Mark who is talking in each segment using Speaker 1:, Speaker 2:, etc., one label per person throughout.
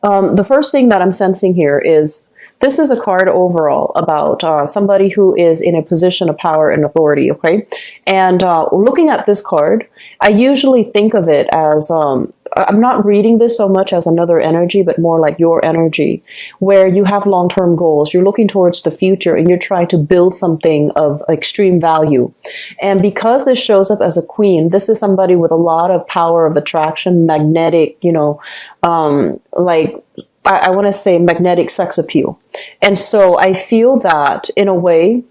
Speaker 1: The first thing that I'm sensing here is this is a card overall about somebody who is in a position of power and authority, okay? And looking at this card, I usually think of it as, I'm not reading this so much as another energy, but more like your energy, where you have long-term goals. You're looking towards the future and you're trying to build something of extreme value. And because this shows up as a queen, this is somebody with a lot of power of attraction, magnetic, like I want to say magnetic sex appeal. And so I feel that in a way,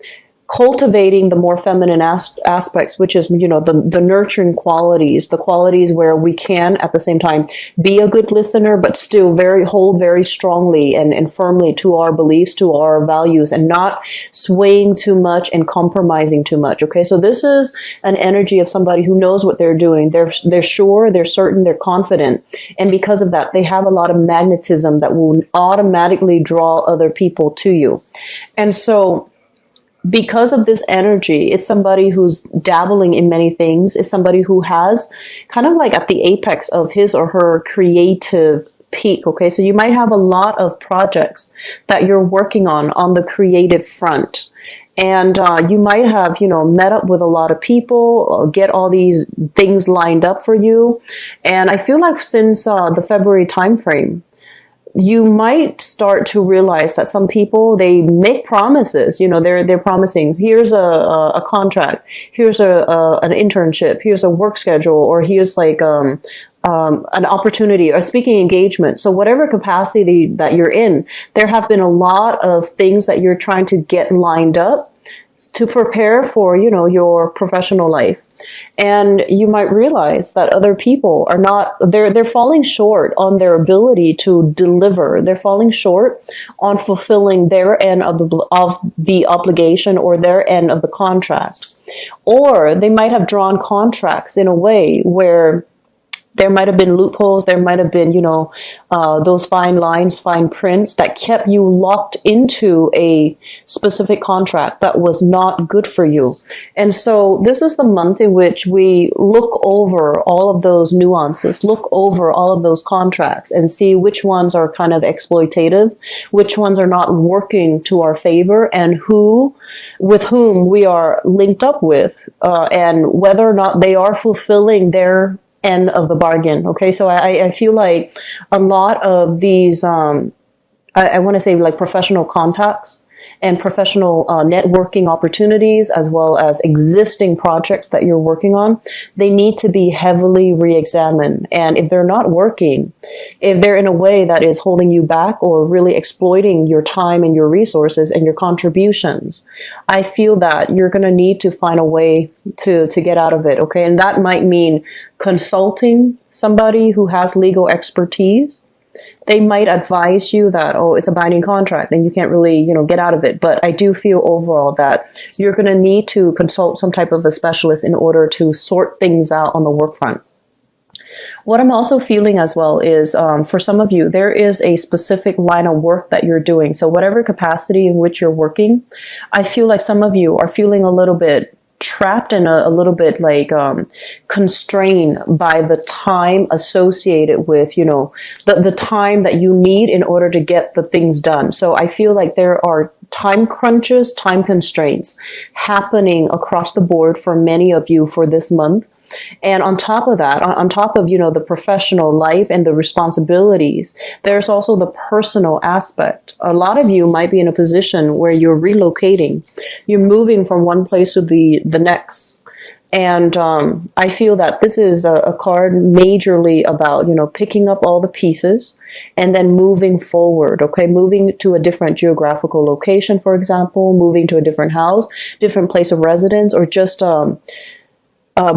Speaker 1: cultivating the more feminine aspects, which is, the nurturing qualities, the qualities where we can at the same time be a good listener, but still hold very strongly and firmly to our beliefs, to our values, and not swaying too much and compromising too much. Okay. So this is an energy of somebody who knows what they're doing. They're sure, they're certain, they're confident. And because of that, they have a lot of magnetism that will automatically draw other people to you. And so, because of this energy, it's somebody who's dabbling in many things. It's somebody who has kind of like at the apex of his or her creative peak. Okay, so you might have a lot of projects that you're working on the creative front. And you might have, met up with a lot of people, get all these things lined up for you. And I feel like since the February timeframe, you might start to realize that some people, they make promises. They're promising, here's a contract, here's an internship, here's a work schedule, or here's like an opportunity, a speaking engagement. So whatever capacity that you're in, there have been a lot of things that you're trying to get lined up to prepare for, your professional life. And you might realize that other people are not, they're falling short on their ability to deliver. They're falling short on fulfilling their end of the obligation or their end of the contract. Or they might have drawn contracts in a way where there might have been loopholes. There might have been, those fine lines, fine prints that kept you locked into a specific contract that was not good for you. And so this is the month in which we look over all of those nuances, look over all of those contracts and see which ones are kind of exploitative, which ones are not working to our favor, and with whom we are linked up with, and whether or not they are fulfilling their end of the bargain. Okay, so I feel like a lot of these, I want to say like professional contacts and professional networking opportunities, as well as existing projects that you're working on, they need to be heavily re-examined. And if they're not working, if they're in a way that is holding you back or really exploiting your time and your resources and your contributions, I feel that you're going to need to find a way to get out of it. Okay, and that might mean consulting somebody who has legal expertise. They might advise you that, it's a binding contract and you can't really, get out of it. But I do feel overall that you're going to need to consult some type of a specialist in order to sort things out on the work front. What I'm also feeling as well is, for some of you, there is a specific line of work that you're doing. So whatever capacity in which you're working, I feel like some of you are feeling a little bit trapped and a little bit like constrained by the time associated with, the time that you need in order to get the things done. So I feel like there are time crunches, time constraints happening across the board for many of you for this month. And on top of that, on top of, the professional life and the responsibilities, there's also the personal aspect. A lot of you might be in a position where you're relocating. You're moving from one place to the next. And I feel that this is a card majorly about, picking up all the pieces and then moving forward, okay? Moving to a different geographical location, for example, moving to a different house, different place of residence, or just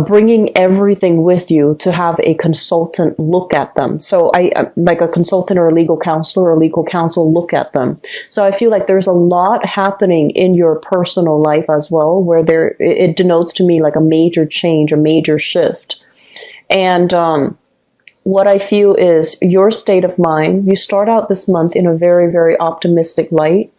Speaker 1: bringing everything with you to have a consultant look at them. So I like a consultant or a legal counselor or legal counsel look at them. So I feel like there's a lot happening in your personal life as well, where it denotes to me like a major change, a major shift. And what I feel is your state of mind. You start out this month in a very, very optimistic light,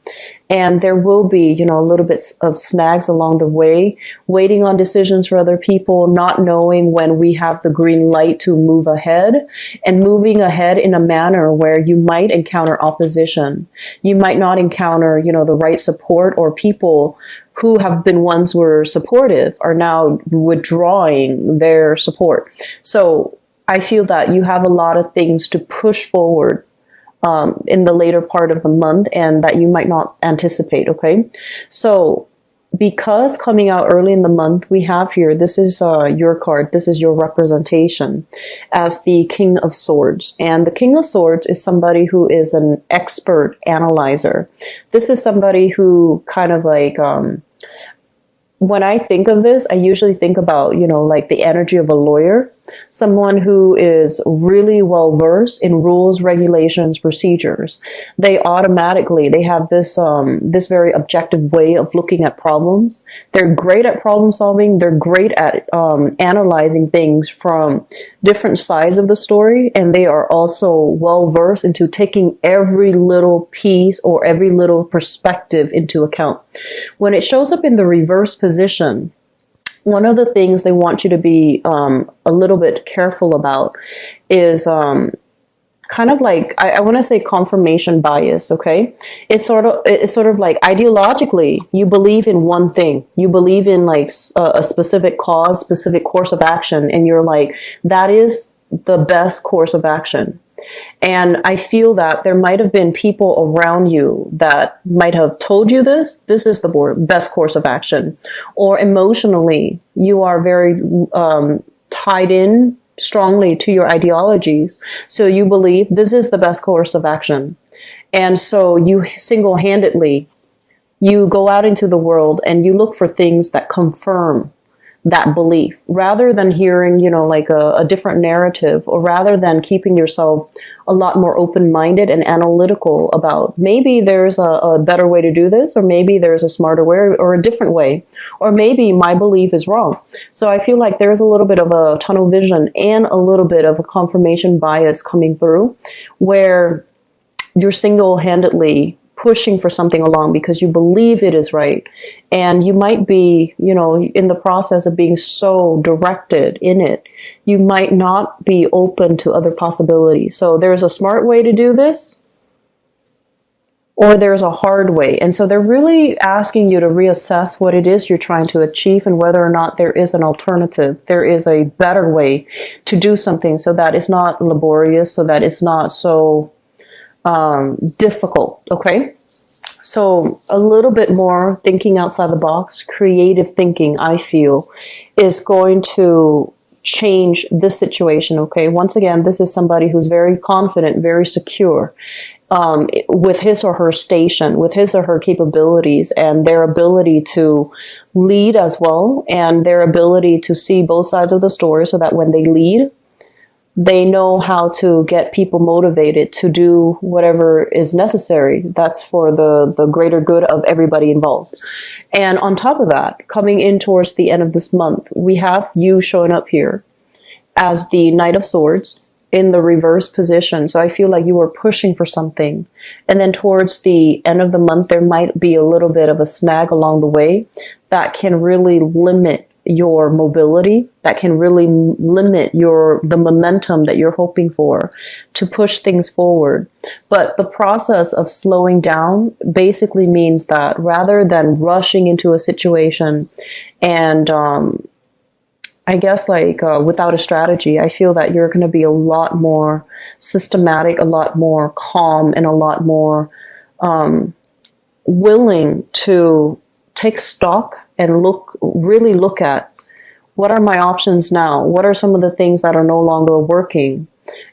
Speaker 1: and there will be, a little bit of snags along the way, waiting on decisions for other people, not knowing when we have the green light to move ahead, and moving ahead in a manner where you might encounter opposition. You might not encounter, the right support, or people who have been ones who were supportive are now withdrawing their support. So I feel that you have a lot of things to push forward in the later part of the month, and that you might not anticipate, okay? So because coming out early in the month, we have here, this is your card, this is your representation as the King of Swords. And the King of Swords is somebody who is an expert analyzer. This is somebody who kind of like, when I think of this, I usually think about, like the energy of a lawyer, someone who is really well versed in rules, regulations, procedures. They have this very objective way of looking at problems. They're great at problem solving. They're great at analyzing things from different sides of the story. And they are also well versed into taking every little piece or every little perspective into account. When it shows up in the reverse position, one of the things they want you to be a little bit careful about is kind of like, I want to say confirmation bias, okay? It's sort of like ideologically, you believe in one thing. You believe in like a specific cause, specific course of action, and you're like, that is the best course of action. And I feel that there might have been people around you that might have told you this is the best course of action. Or emotionally, you are very tied in strongly to your ideologies. So you believe this is the best course of action. And so you single-handedly, you go out into the world and you look for things that confirm that belief, rather than hearing, like a different narrative, or rather than keeping yourself a lot more open-minded and analytical about maybe there's a better way to do this, or maybe there's a smarter way or a different way, or maybe my belief is wrong. So I feel like there's a little bit of a tunnel vision and a little bit of a confirmation bias coming through, where you're single-handedly pushing for something along because you believe it is right. And you might be, in the process of being so directed in it, you might not be open to other possibilities. So there's a smart way to do this, or there's a hard way. And so they're really asking you to reassess what it is you're trying to achieve, and whether or not there is an alternative. There is a better way to do something, so that it's not laborious, so that it's not so difficult, okay? So a little bit more thinking outside the box, creative thinking, I feel, is going to change this situation, okay? Once again, this is somebody who's very confident, very secure with his or her station, with his or her capabilities, and their ability to lead as well, and their ability to see both sides of the story, so that when they lead, they know how to get people motivated to do whatever is necessary. That's for the greater good of everybody involved. And on top of that, coming in towards the end of this month, we have you showing up here as the Knight of Swords in the reverse position. So I feel like you were pushing for something. And then towards the end of the month, there might be a little bit of a snag along the way that can really limit your mobility, that can really limit the momentum that you're hoping for to push things forward. But the process of slowing down basically means that rather than rushing into a situation and I guess without a strategy, I feel that you're going to be a lot more systematic, a lot more calm, and a lot more willing to take stock and really look at what are my options now? What are some of the things that are no longer working?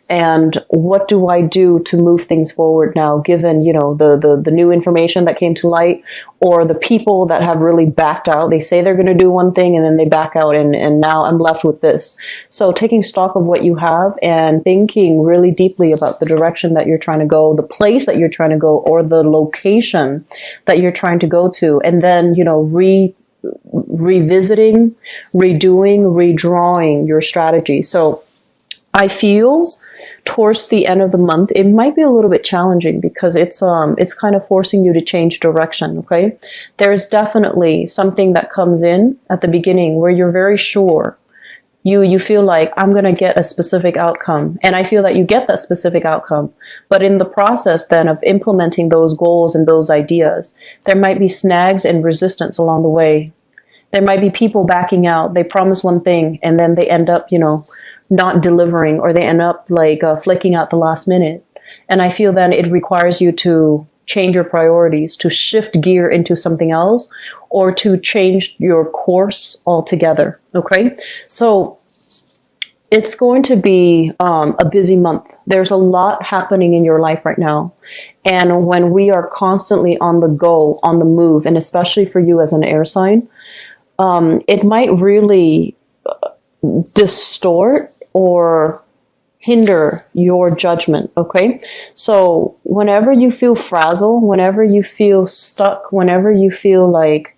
Speaker 1: And what do I do to move things forward now, given, the new information that came to light, or the people that have really backed out? They say they're going to do one thing and then they back out, and now I'm left with this. So taking stock of what you have and thinking really deeply about the direction that you're trying to go, the place that you're trying to go, or the location that you're trying to go to, and then, revisiting, redoing, redrawing your strategy. So I feel towards the end of the month, it might be a little bit challenging because it's kind of forcing you to change direction. Okay. There's definitely something that comes in at the beginning where you're very sure. You feel like I'm going to get a specific outcome. And I feel that you get that specific outcome. But in the process then of implementing those goals and those ideas, there might be snags and resistance along the way. There might be people backing out. They promise one thing and then they end up, not delivering, or they end up like flaking out the last minute. And I feel then it requires you to change your priorities, to shift gear into something else, or to change your course altogether. Okay. So it's going to be a busy month. There's a lot happening in your life right now. And when we are constantly on the go, on the move, and especially for you as an air sign, it might really distort or hinder your judgment. Okay. So whenever you feel frazzled, whenever you feel stuck, whenever you feel like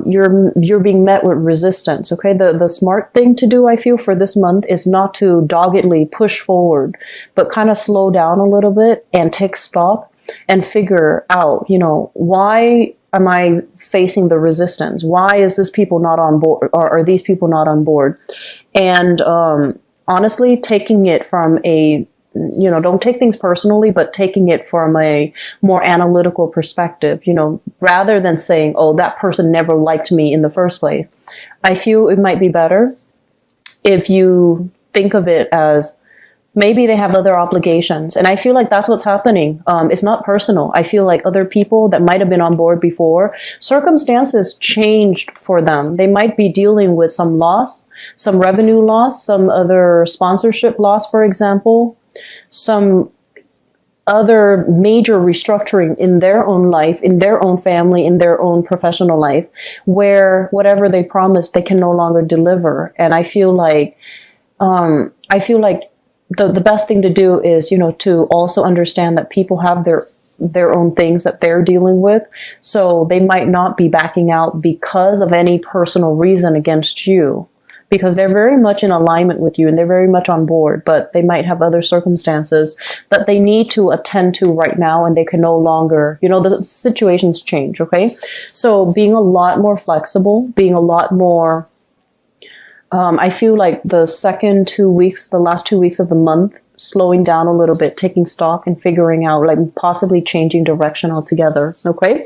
Speaker 1: you're being met with resistance. Okay. The smart thing to do, I feel, for this month is not to doggedly push forward, but kind of slow down a little bit and take stock and figure out, why am I facing the resistance? Why is this people not on board, or are these people not on board? And honestly, taking it from don't take things personally, but taking it from a more analytical perspective, rather than saying, oh, that person never liked me in the first place. I feel it might be better if you think of it as maybe they have other obligations. And I feel like that's what's happening. It's not personal. I feel like other people that might have been on board before, circumstances changed for them. They might be dealing with some loss, some revenue loss, some other sponsorship loss, for example, some other major restructuring in their own life, in their own family, in their own professional life, where whatever they promised, they can no longer deliver. And I feel like, the best thing to do is, to also understand that people have their own things that they're dealing with. So they might not be backing out because of any personal reason against you, because they're very much in alignment with you and they're very much on board, but they might have other circumstances that they need to attend to right now, and they can no longer, the situations change. Okay. So being a lot more flexible, being a lot more, I feel like the last 2 weeks of the month, slowing down a little bit, taking stock and figuring out, like possibly changing direction altogether. Okay.